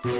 Ito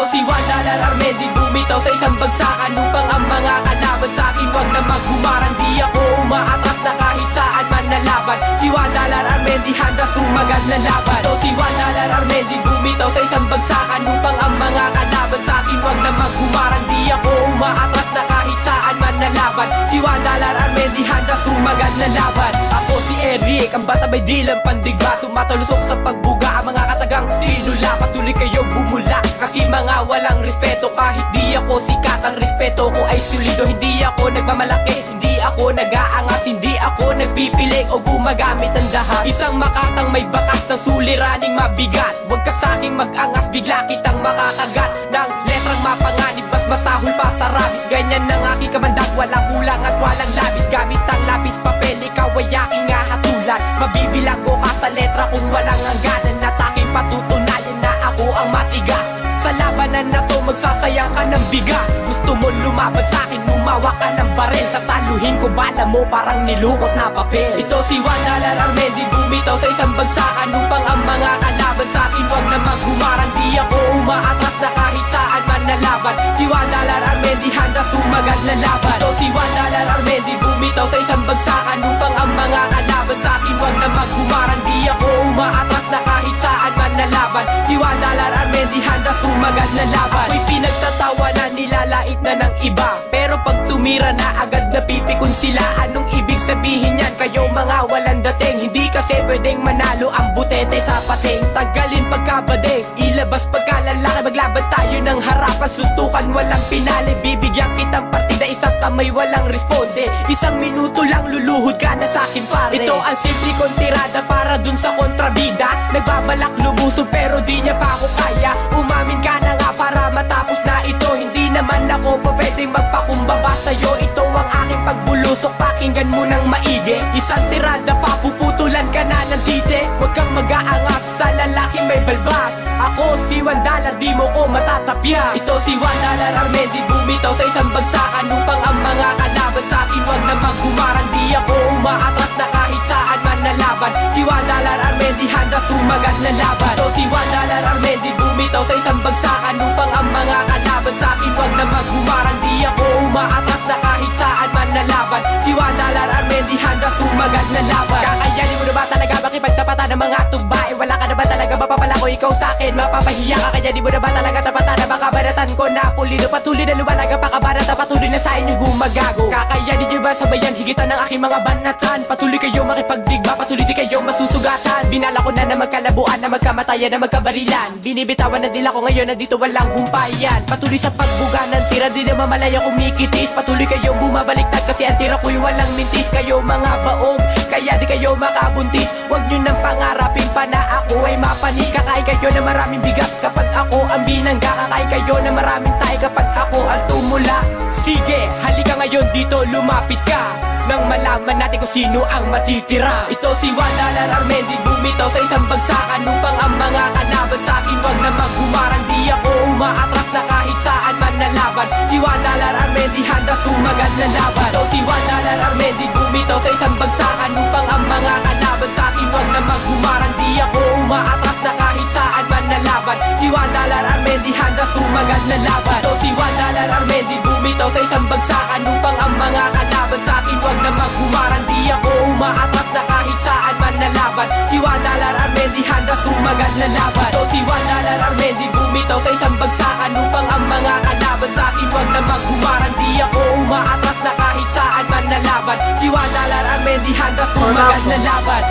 si Wanda Lararmendi, bumitaw sa isang bagsakan upang ang mga kalaban sa akin wag na maghumaran. Di ako umaatras na kahit saan man nalaban. Si Wanda Lararmendi handa sumagad na laban. Ito si Wanda Lararmendi, bumitaw sa isang bagsakan upang ang mga kalaban sa akin wag na maghumaran. Di ako umaatras na kahit saan man nalaban. Si Wanda Lararmendi handa sumagad na laban. Ako si Eric, ang bata may dilang pandigba, tumatalusok sa pagbuga ang mga katagang tinula. Patuloy kayo bumula kasi mga walang respeto. Kahit di ako sikat, ang respeto ko ay solido. Hindi ako nagmamalaki, hindi ako nag-aangas, hindi ako nagpipiling o gumagamit ng dahas. Isang makatang may bakas ng suliraning mabigat. Huwag ka sa'king mag-angas, bigla kitang makakagat ng letrang mapanganib, mas masahol pa sa rabis. Ganyan ang aking kamandag, walang kulang at walang labis. Gamit ang lapis, papel, ikaw ay aking hatulan. Mabibilang ko ka sa letra kung walang hangganan. At aking patutunayan na ako ang matigas. Sa labanan na to magsasayang ka ng bigas. Gusto mo lumaban sa'kin, lumawa ka ng baril. Sasaluhin ko bala mo parang nilukot na papel. Ito si Wanda Lararmendi, bumitaw sa isang bagsakan upang ang mga kalaban sa'kin wag na maghumaran. Di ako umaatras na kahit saan man nalaban. Si Wanda Lararmendi handa sumagad na laban. Ito si Wanda Lararmendi, bumitaw sa isang bagsakan upang ang mga kalaban sa'kin wag na maghumaran. Di ako umaatras na kahit saan man nalaban. Si Wanda Lararmendi handa sumagad na laban. Ako'y pinagtatawa na nilalait na ng iba, pero pag tumira na agad napipikon sila. Anong ibig sabihin yan? Kayo mga walang dating, hindi kasi pwedeng manalo ang butete sa pating. Tanggalin pagkabading, ilabas pagkalalaki, maglaban tayo ng harapan. Suntukan walang pinali, bibigyan kitang partida, isang kamay walang responde. Isang minuto lang luluhod ka na sa'kin pare. Ito ang simple kong tirada para dun sa kontrabida. Nagbabalak lumusog pero di niya pa ako kaya. Umamin ka na nga para matapos na ito. Hindi naman ako pa pwedeng magpakumbaba sa'yo. Ito ang aking pagbulusok, pakinggan mo ng maigi. Isang tirada pa, puputulan ka na ng tite. Huwag kang mag-aangas sa lalaki may balbas. Ako si Wanda, di mo ko matatapya. Ito si Wanda Lararmendi, bumitaw sa isang bagsakan upang ang mga kalaban sa'kin wag na maghumaran. Di ako umaatras na kahit saan man nalaban. Si Wanda Lararmendi handa sumagad na laban. Ito si Wanda Lararmendi, bumitaw sa isang bagsakan upang ang mga kalaban sa'kin wag na maghumaran. Di ako umaatras na kahit saan man nalaban. Si Wanda Lararmendi handa sumagad na laban. Kakayanin mo na ba talaga makipagtapatan ng mga tugbae? Wala ka na ba talaga mapapala ko ikaw sa'kin? Mapapahiya ka kaya di mo na ba talaga tapatan na makabaratan ko na pulido? Patuloy na luwalaga pakabarata, patuloy na sa inyong gumagago. Kakayanin nyo ba sabayan higitan ng aking mga banatan? Patuloy kayo makipagdigba, patuloy di kayo masusugatan. Binala ko na magkalabuan, na magkamatayan, na magkabarilan. Binibitawan na dila ko ngayon na dito walang humpayan. Patuloy sa pagbuga ng tira, di na mamalaya kumikitis. Patuloy kayo bumabaliktad kasi ang tira ko'y walang mintis. Kayo mga baog, kaya di kayo makabuntis. Huwag nyo nang pangarapin pa na ako ay mapanis. Kakain kayo na maraming bigas kapag ako ang binangga. Kakain kayo na maraming tayo kapag ako ang tumula. Sige, halika ngayon dito, lumapit ka nang malaman natin kung sino ang matitira. Ito si Wanda Lararmendi, bumitaw sa isang bagsakan upang ang mga kalaban sa'kin wag na maghumaran. Di ako umaatras na kahit saan man nalaban. Si Wanda Lararmendi handa sumagad na laban. Ito si Wanda Lararmendi, bumitaw sa isang bagsakan upang ang mga kalaban sa'kin wag na maghumaran. Di ako umaatras na kahit saan man nalaban. Si Wanda Lararmendi handa sumagad na laban. Ito si Wanda Lararmendi, bumitaw sa isang bagsakan upang ang mga kalaban sa'kin wag na maghumaran. Di ako umaatras na kahit saan man nalaban. Si Wanda Lararmendi handa sumagad na laban. Ito si Wanda Lararmendi, bumitaw sa isang bagsakan upang ang mga kalaban sa'kin wag na maghumaran. Di ako umaatras na kahit saan man nalaban. Si Wanda Lararmendi handa sumagad na laban.